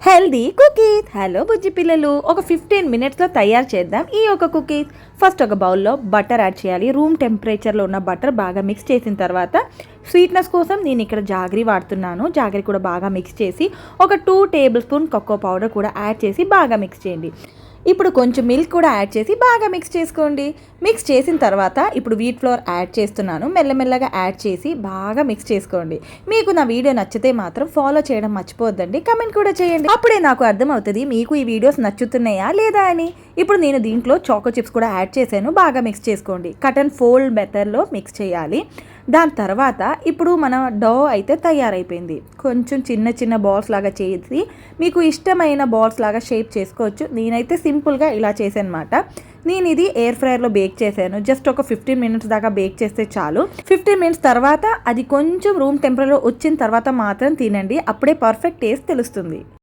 Healthy cookies. Hello బుజ్జి పిల్లలు, ఒక 15 మినిట్స్లో తయారు చేద్దాం ఈ ఒక కుకీస్. ఫస్ట్ ఒక బౌల్లో బటర్ యాడ్ చేయాలి. రూమ్ టెంపరేచర్లో ఉన్న బటర్ బాగా మిక్స్ చేసిన తర్వాత స్వీట్నెస్ కోసం నేను ఇక్కడ జాగరీ వాడుతున్నాను. జాగరీ కూడా బాగా మిక్స్ చేసి ఒక 2 టేబుల్ స్పూన్ కోకో పౌడర్ కూడా యాడ్ చేసి బాగా మిక్స్ చేయండి. ఇప్పుడు కొంచెం మిల్క్ కూడా యాడ్ చేసి బాగా మిక్స్ చేసుకోండి. మిక్స్ చేసిన తర్వాత ఇప్పుడు వీట్ ఫ్లోర్ యాడ్ చేస్తున్నాను. మెల్లమెల్లగా యాడ్ చేసి బాగా మిక్స్ చేసుకోండి. మీకు నా వీడియో నచ్చితే మాత్రం ఫాలో చేయడం మర్చిపోవద్దండి. కమెంట్ కూడా చేయండి. అప్పుడే నాకు అర్థమవుతుంది మీకు ఈ వీడియోస్ నచ్చుతున్నాయా లేదా అని. ఇప్పుడు నేను దీంట్లో చాకో చిప్స్ కూడా యాడ్ చేశాను. బాగా మిక్స్ చేసుకోండి. కట్ అండ్ ఫోల్డ్ మెథడ్లో మిక్స్ చేయాలి. దాని తర్వాత ఇప్పుడు మన డో అయితే తయారైపోయింది. కొంచెం చిన్న చిన్న బాల్స్ లాగా చేసి మీకు ఇష్టమైన బాల్స్ లాగా షేప్ చేసుకోవచ్చు. నేనైతే సింపుల్గా ఇలా చేశాను అనమాట. నేను ఇది ఎయిర్ ఫ్రైయర్లో బేక్ చేశాను. జస్ట్ ఒక 15 మినిట్స్ దాకా బేక్ చేస్తే చాలు. 15 మినిట్స్ తర్వాత అది కొంచెం రూమ్ టెంపరేచర్లో వచ్చిన తర్వాత మాత్రం తినండి. అప్పుడే పర్ఫెక్ట్ టేస్ట్ తెలుస్తుంది.